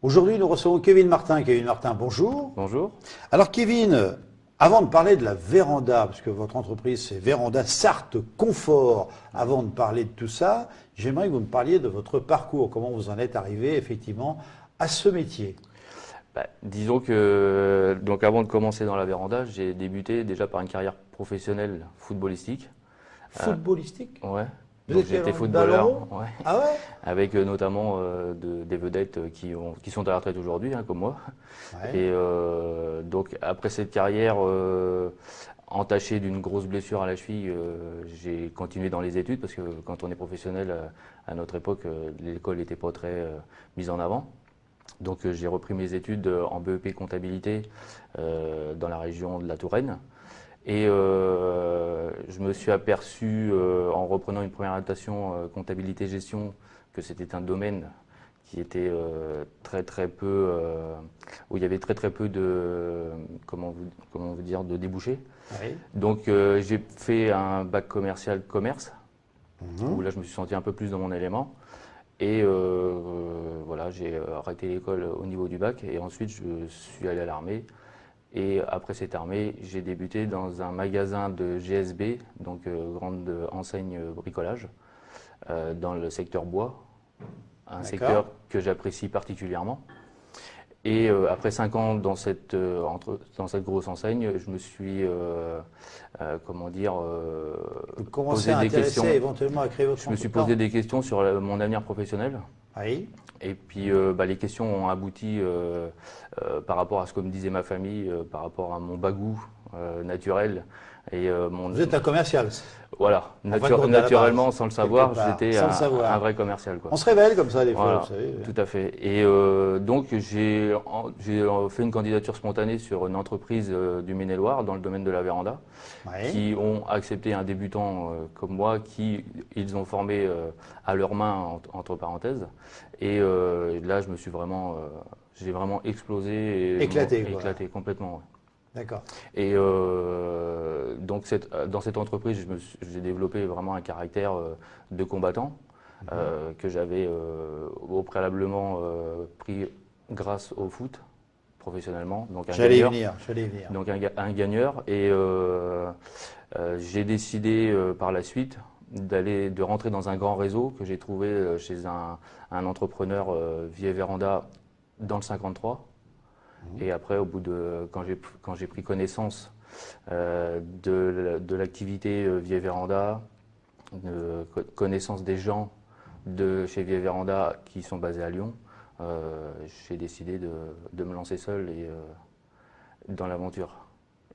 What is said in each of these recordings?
Aujourd'hui, nous recevons Kevin Martin. Kevin Martin, bonjour. Bonjour. Alors Kevin, avant de parler de la véranda, parce que votre entreprise c'est Véranda Sarthe Confort, avant de parler de tout ça, j'aimerais que vous me parliez de votre parcours, comment vous en êtes arrivé effectivement à ce métier. Disons que donc avant de commencer dans la véranda, j'ai débuté déjà par une carrière professionnelle footballistique. Footballistique? Ouais. Vous Donc étiez j'ai été dans le footballeur, ballon? ouais. Ah ouais? Avec notamment des vedettes qui sont à la retraite aujourd'hui, comme moi. Ouais. Et donc après cette carrière entachée d'une grosse blessure à la cheville, j'ai continué dans les études parce que quand on est professionnel à notre époque, l'école n'était pas très mise en avant. Donc j'ai repris mes études en BEP comptabilité dans la région de la Touraine. Et je me suis aperçu en reprenant une première adaptation comptabilité-gestion que c'était un domaine qui était très peu, où il y avait très peu de, comment vous dire, de débouchés. Oui. Donc j'ai fait un bac commercial commerce, où là je me suis senti un peu plus dans mon élément. Et voilà, j'ai arrêté l'école au niveau du bac et ensuite je suis allé à l'armée. Et après cette armée, j'ai débuté dans un magasin de GSB, donc grande enseigne bricolage, dans le secteur bois, un secteur que j'apprécie particulièrement. Et après 5 ans dans cette grosse enseigne, je me suis, comment dire, Vous commencez posé à des intéresser questions. éventuellement à créer votre Je me suis entreprise. posé des questions sur mon avenir professionnel. Oui. Et puis les questions ont abouti par rapport à ce que me disait ma famille, par rapport à mon bagou naturel. Et, Vous êtes un commercial. Voilà, En fin de compte, naturellement, à la base, sans le savoir, quelque part, j'étais sans le savoir. un vrai commercial, quoi. On se révèle comme ça des fois, Voilà, vous savez. tout à fait. Et donc j'ai fait une candidature spontanée sur une entreprise du Maine-et-Loire dans le domaine de la véranda, Oui. qui ont accepté un débutant comme moi, qui ils ont formé à leurs mains entre parenthèses. Et là, je me suis vraiment, j'ai vraiment explosé, et Éclaté, éclaté complètement. Ouais. D'accord. Et donc dans cette entreprise, j'ai développé vraiment un caractère de combattant que j'avais au préalablement pris grâce au foot professionnellement. Donc un J'allais y gagneur. venir. Donc un gagneur. Et j'ai décidé par la suite de rentrer dans un grand réseau que j'ai trouvé chez un entrepreneur Vieille Véranda dans le 53. Et après, quand j'ai pris connaissance de l'activité Vieille Véranda, connaissance des gens de chez Vieille Véranda qui sont basés à Lyon, j'ai décidé de me lancer seul et dans l'aventure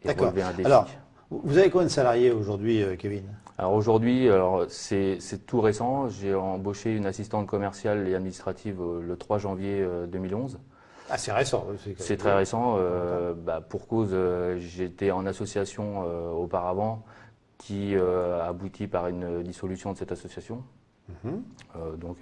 et D'accord. relever un défi. Alors, vous avez combien de salariés aujourd'hui, Kevin? Alors aujourd'hui, c'est tout récent. J'ai embauché une assistante commerciale et administrative le 3 janvier 2011. Ah, c'est récent. C'est très récent. Pour cause, j'étais en association auparavant qui a abouti par une dissolution de cette association. Donc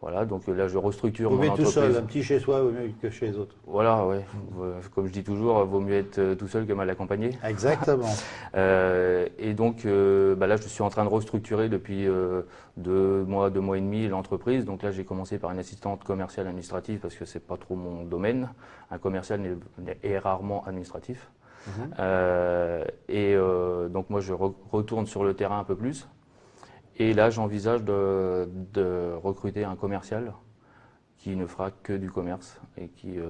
voilà, donc là je restructure Vous mon êtes tout entreprise. seul, un petit chez soi vaut mieux que chez les autres. Voilà, ouais. Comme je dis toujours, vaut mieux être tout seul que mal accompagné. Exactement. Et donc là, je suis en train de restructurer depuis 2 mois et demi l'entreprise. Donc là, j'ai commencé par une assistante commerciale administrative parce que c'est pas trop mon domaine. Un commercial est rarement administratif. Donc moi, je retourne sur le terrain un peu plus. Et là, j'envisage de recruter un commercial qui ne fera que du commerce et qui.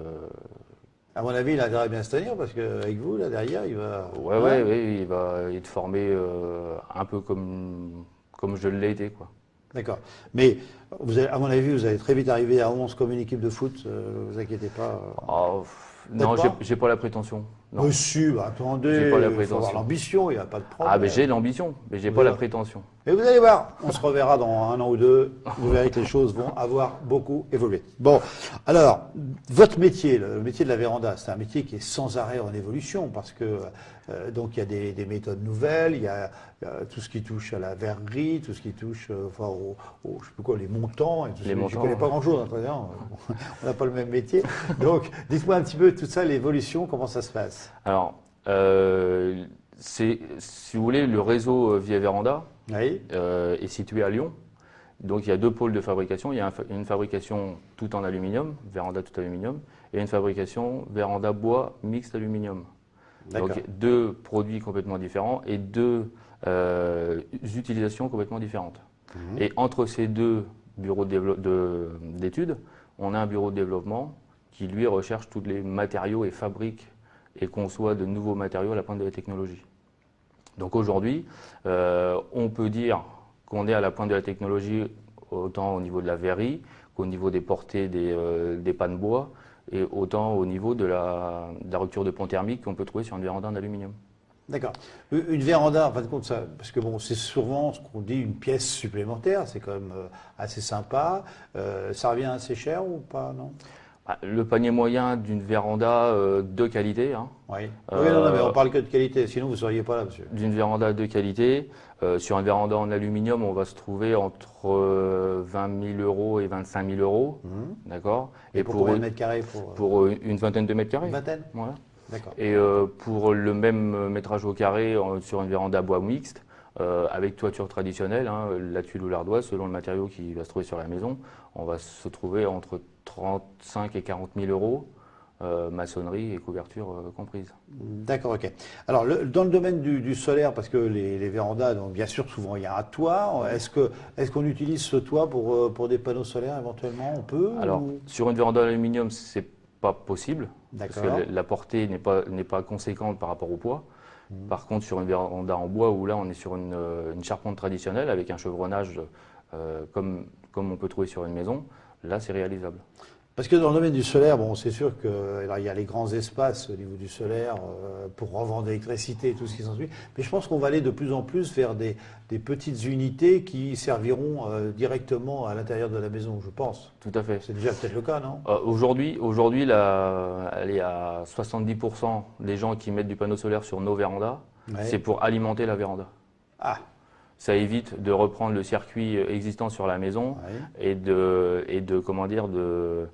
À mon avis, il a intérêt à bien se tenir parce qu'avec vous, là derrière, il va. Ouais, il va être formé un peu comme je l'ai été, quoi. D'accord. Mais à mon avis, vous allez très vite arriver à 11 comme une équipe de foot. Vous inquiétez pas. Non, pas j'ai pas la prétention. Non. Monsieur, bah, attendez, J'ai pas la il faut avoir prétention. l'ambition, il n'y a pas de problème. Ah, mais j'ai l'ambition, mais j'ai Vous pas la avez- prétention. Et vous allez voir, on se reverra dans 1 an ou 2, vous verrez que les choses vont avoir beaucoup évolué. Bon, alors, votre métier, le métier de la véranda, c'est un métier qui est sans arrêt en évolution, parce que donc il y a des méthodes nouvelles, il y a tout ce qui touche à la verrerie, tout ce qui touche enfin, je sais plus quoi, les montants, et tout Les ça. Je montants, connais pas ouais. grand-chose, hein, très bien, on n'a pas le même métier. Donc, dites-moi un petit peu tout ça, l'évolution, comment ça se passe? Alors, si vous voulez, le réseau Via Véranda Oui, est situé à Lyon. Donc il y a deux pôles de fabrication. Il y a une fabrication tout en aluminium, véranda tout aluminium, et une fabrication véranda bois mixte aluminium. d'accord. Donc deux produits complètement différents et deux utilisations complètement différentes. Mhm. Et entre ces deux bureaux d'études, on a un bureau de développement qui lui recherche tous les matériaux et fabrique et conçoit de nouveaux matériaux à la pointe de la technologie. Donc aujourd'hui, on peut dire qu'on est à la pointe de la technologie autant au niveau de la verrerie qu'au niveau des portées des pannes bois et autant au niveau de la rupture de pont thermique qu'on peut trouver sur une véranda en aluminium. D'accord. Une véranda, en fin de compte, ça, parce que bon, c'est souvent ce qu'on dit une pièce supplémentaire, c'est quand même assez sympa. Ça revient assez cher ou pas, non? Le panier moyen d'une véranda de qualité, hein, Oui. Oui, non, mais on parle que de qualité, sinon vous ne seriez pas là, monsieur. d'une véranda de qualité, sur une véranda en aluminium, on va se trouver entre 20 000 euros et 25 000 euros, Mhm. d'accord? Et pour combien de mètres carrés pour une vingtaine de mètres carrés. une vingtaine? Voilà. D'accord. Et pour le même métrage au carré sur une véranda bois mixte, avec toiture traditionnelle, hein, la tuile ou l'ardoise, selon le matériau qui va se trouver sur la maison, on va se trouver entre 35 et 40 000 euros, maçonnerie et couverture comprises. D'accord, ok. Alors, dans le domaine du solaire, parce que les vérandas, donc bien sûr, souvent il y a un toit. Est-ce qu'on utilise ce toit pour des panneaux solaires éventuellement? On peut Alors, ou- sur une véranda d'aluminium, c'est pas possible, parce D'accord. que la portée n'est pas conséquente par rapport au poids. Par contre, sur une véranda en bois, où là on est sur une charpente traditionnelle avec un chevronnage comme on peut trouver sur une maison, là c'est réalisable. Parce que dans le domaine du solaire, bon, c'est sûr que alors, il y a les grands espaces au niveau du solaire pour revendre l'électricité et tout ce qui s'ensuit. Mais je pense qu'on va aller de plus en plus vers des petites unités qui serviront directement à l'intérieur de la maison, je pense. Tout à fait. C'est déjà peut-être le cas, non? Aujourd'hui, elle est à 70% des gens qui mettent du panneau solaire sur nos vérandas, Ouais. c'est pour alimenter la véranda. Ah, Ça évite de reprendre le circuit existant sur la maison ouais. et comment dire, de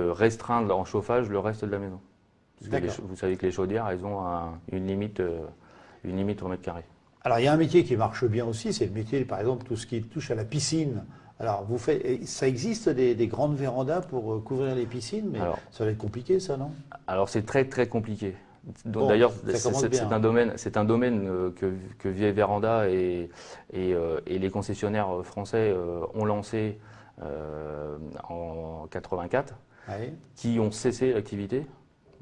restreindre en chauffage le reste de la maison. Parce que D'accord. vous savez que les chaudières, elles ont une limite au mètre carré. Alors, il y a un métier qui marche bien aussi, c'est le métier, par exemple, tout ce qui touche à la piscine. Alors, ça existe des grandes vérandas pour couvrir les piscines, mais Alors, ça va être compliqué, ça, non? Alors c'est très très compliqué. Bon, D'ailleurs, ça commence bien. c'est un domaine que Vieille Véranda et les concessionnaires français ont lancé en 84, Ouais. qui ont cessé l'activité,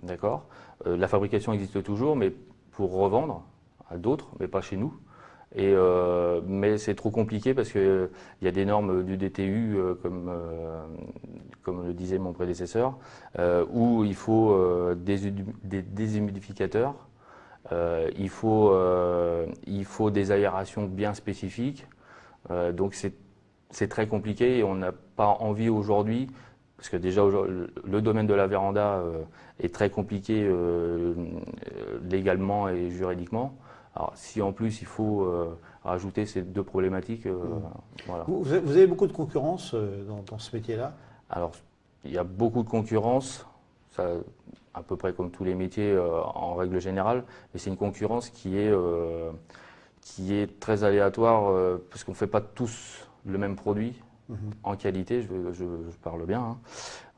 d'accord. La fabrication existe toujours, mais pour revendre à d'autres, mais pas chez nous. Mais c'est trop compliqué parce qu'il y a des normes du DTU, comme le disait mon prédécesseur, où il faut des déshumidificateurs, il faut des aérations bien spécifiques. Donc c'est très compliqué et on n'a pas envie aujourd'hui, parce que déjà le domaine de la véranda est très compliqué légalement et juridiquement. Alors, si en plus il faut rajouter ces deux problématiques, voilà. Vous avez beaucoup de concurrence dans ce métier-là? Alors, il y a beaucoup de concurrence, ça, à peu près comme tous les métiers en règle générale, mais c'est une concurrence qui est très aléatoire parce qu'on ne fait pas tous le même produit. En qualité, je parle bien, hein.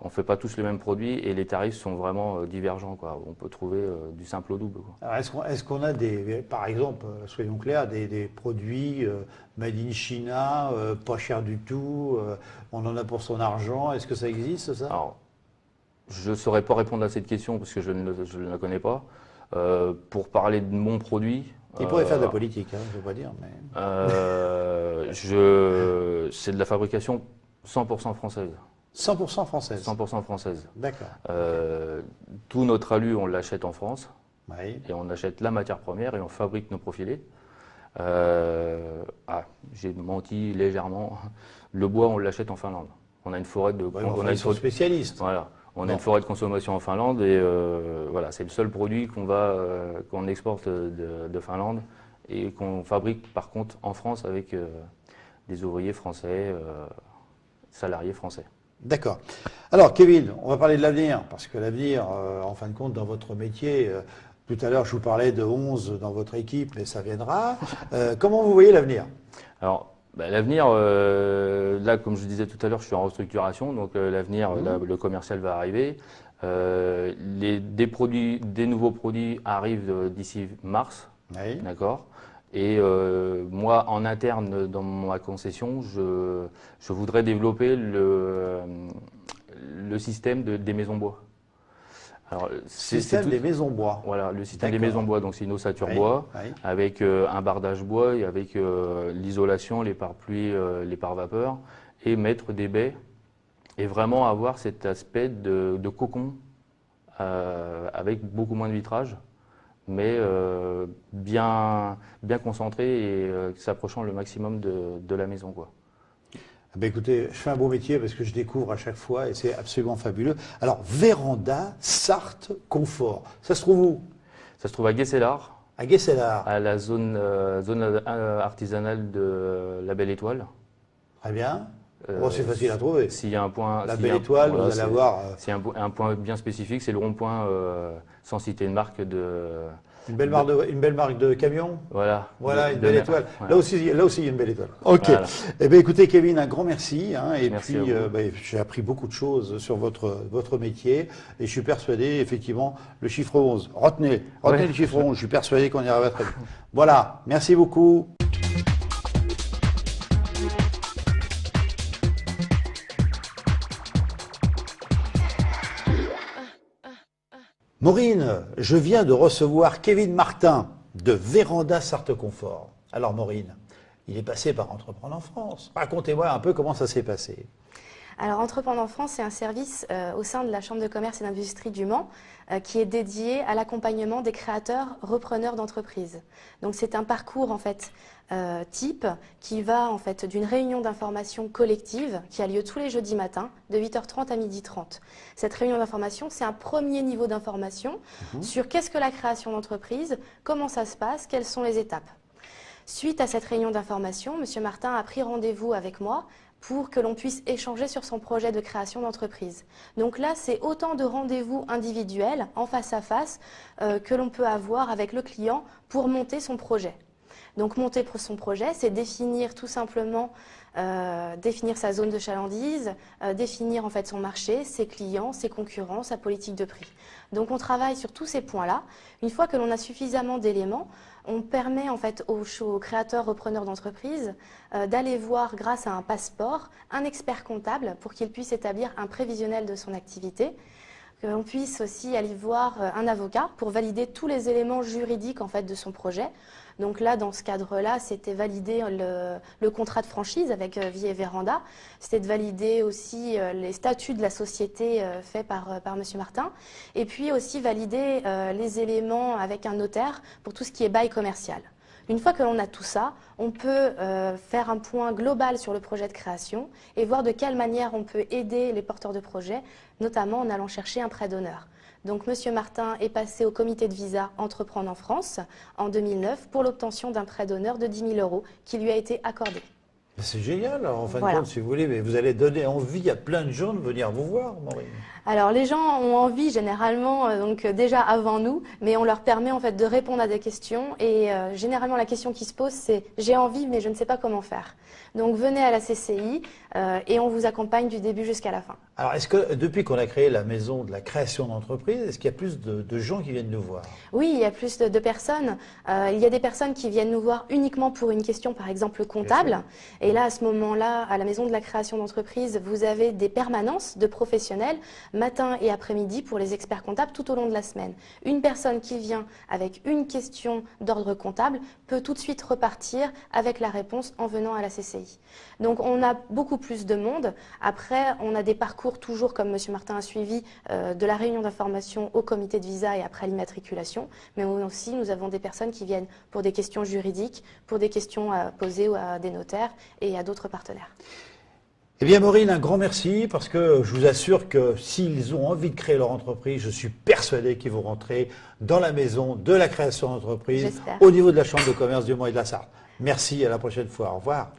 On ne fait pas tous le même produit et les tarifs sont vraiment divergents, quoi. On peut trouver du simple au double, quoi. Alors, est-ce qu'on a par exemple, soyons clairs, des produits made in China, pas cher du tout, on en a pour son argent, est-ce que ça existe, ça? Alors, je ne saurais pas répondre à cette question parce que je ne la connais pas. Pour parler de mon produit, Il pourrait faire de la politique, hein, je ne veux pas dire, mais... c'est de la fabrication 100% française. 100% française. 100% française. D'accord. Tout notre alu, on l'achète en France. Oui. Et on achète la matière première et on fabrique nos profilés. J'ai menti légèrement. Le bois, on l'achète en Finlande. On a une forêt de. Ouais, enfin, ils sont spécialistes. Voilà. On a une forêt de consommation en Finlande et voilà, c'est le seul produit qu'on exporte de Finlande et qu'on fabrique par contre en France avec des ouvriers français, salariés français. D'accord. Alors, Kevin, on va parler de l'avenir, parce que l'avenir, en fin de compte, dans votre métier, tout à l'heure, je vous parlais de 11 dans votre équipe, mais ça viendra. Comment vous voyez l'avenir? Alors, l'avenir, là, comme je disais tout à l'heure, je suis en restructuration, donc l'avenir, là, le commercial va arriver. Des nouveaux produits arrivent d'ici mars, Oui. d'accord. Et moi, en interne, dans ma concession, je voudrais développer le système des maisons bois. Alors, Système des maisons bois. Voilà, le système des maisons bois. Donc, c'est une ossature bois avec un bardage bois et avec l'isolation, les pare-pluies, les pare-vapeurs et mettre des baies et vraiment avoir cet aspect de cocon avec beaucoup moins de vitrage, mais bien concentré et s'approchant le maximum de la maison, quoi. Ben écoutez, je fais un beau métier parce que je découvre à chaque fois et c'est absolument fabuleux. Alors, Véranda, Sarthe, Confort, ça se trouve où? Ça se trouve à Guesselard, À Guesselard. à la zone artisanale de la Belle Étoile. Très bien. C'est facile à trouver. S'il y a un point, La Belle Étoile, vous allez avoir... C'est un point bien spécifique, c'est le rond-point, sans citer une marque Une belle marque de camion. Voilà. Voilà, une belle étoile. Voilà. Là aussi, il y a une belle étoile. Ok. Voilà. Eh bien, écoutez, Kevin, un grand merci. Et Merci puis, à vous. j'ai appris beaucoup de choses sur votre métier. Et je suis persuadé, effectivement, le chiffre 11. Retenez Ouais. le chiffre 11. Je suis persuadé qu'on y arrivera très vite. Voilà. Merci beaucoup. Maureen, je viens de recevoir Kevin Martin de Véranda Sarthe Confort. Alors Maureen, il est passé par Entreprendre en France. Racontez-moi un peu comment ça s'est passé. Alors, Entreprendre en France, c'est un service au sein de la Chambre de commerce et d'industrie du Mans qui est dédié à l'accompagnement des créateurs repreneurs d'entreprises. Donc, c'est un parcours en fait type qui va en fait d'une réunion d'information collective qui a lieu tous les jeudis matins de 8h30 à 12h30. Cette réunion d'information, c'est un premier niveau d'information sur qu'est-ce que la création d'entreprise, comment ça se passe, quelles sont les étapes. Suite à cette réunion d'information, M. Martin a pris rendez-vous avec moi pour que l'on puisse échanger sur son projet de création d'entreprise. Donc là, c'est autant de rendez-vous individuels, en face à face, que l'on peut avoir avec le client pour monter son projet. Donc monter son projet, c'est définir tout simplement, définir sa zone de chalandise, définir en fait son marché, ses clients, ses concurrents, sa politique de prix. Donc on travaille sur tous ces points-là. Une fois que l'on a suffisamment d'éléments, on permet en fait aux créateurs repreneurs d'entreprise d'aller voir grâce à un passeport un expert comptable pour qu'il puisse établir un prévisionnel de son activité. Que l'on puisse aussi aller voir un avocat pour valider tous les éléments juridiques en fait de son projet. Donc là, dans ce cadre-là, c'était valider le contrat de franchise avec Vie et Véranda. C'était de valider aussi les statuts de la société faits par M. Martin. Et puis aussi valider les éléments avec un notaire pour tout ce qui est bail commercial. Une fois que l'on a tout ça, on peut faire un point global sur le projet de création et voir de quelle manière on peut aider les porteurs de projets, notamment en allant chercher un prêt d'honneur. Donc M. Martin est passé au comité de visa Entreprendre en France en 2009 pour l'obtention d'un prêt d'honneur de 10 000 € qui lui a été accordé. C'est génial, en fin de compte, si vous voulez, mais vous allez donner envie à plein de gens de venir vous voir, Maureen. Alors les gens ont envie généralement donc déjà avant nous, mais on leur permet en fait de répondre à des questions et généralement la question qui se pose c'est j'ai envie mais je ne sais pas comment faire. Donc venez à la CCI et on vous accompagne du début jusqu'à la fin. Alors est-ce que depuis qu'on a créé la maison de la création d'entreprise, est-ce qu'il y a plus de gens qui viennent nous voir? Oui, il y a plus de personnes. Il y a des personnes qui viennent nous voir uniquement pour une question par exemple comptable. Et là à ce moment-là, à la maison de la création d'entreprise, vous avez des permanences de professionnels matin et après-midi pour les experts comptables tout au long de la semaine. Une personne qui vient avec une question d'ordre comptable peut tout de suite repartir avec la réponse en venant à la CCI. Donc on a beaucoup plus de monde. Après, on a des parcours toujours, comme M. Martin a suivi, de la réunion d'information au comité de visa et après l'immatriculation. Mais aussi, nous avons des personnes qui viennent pour des questions juridiques, pour des questions à poser à des notaires et à d'autres partenaires. Eh bien, Maureen, un grand merci, parce que je vous assure que s'ils ont envie de créer leur entreprise, je suis persuadé qu'ils vont rentrer dans la maison de la création d'entreprise au niveau de la Chambre de commerce du Mans et de la Sarthe. Merci, à la prochaine fois. Au revoir.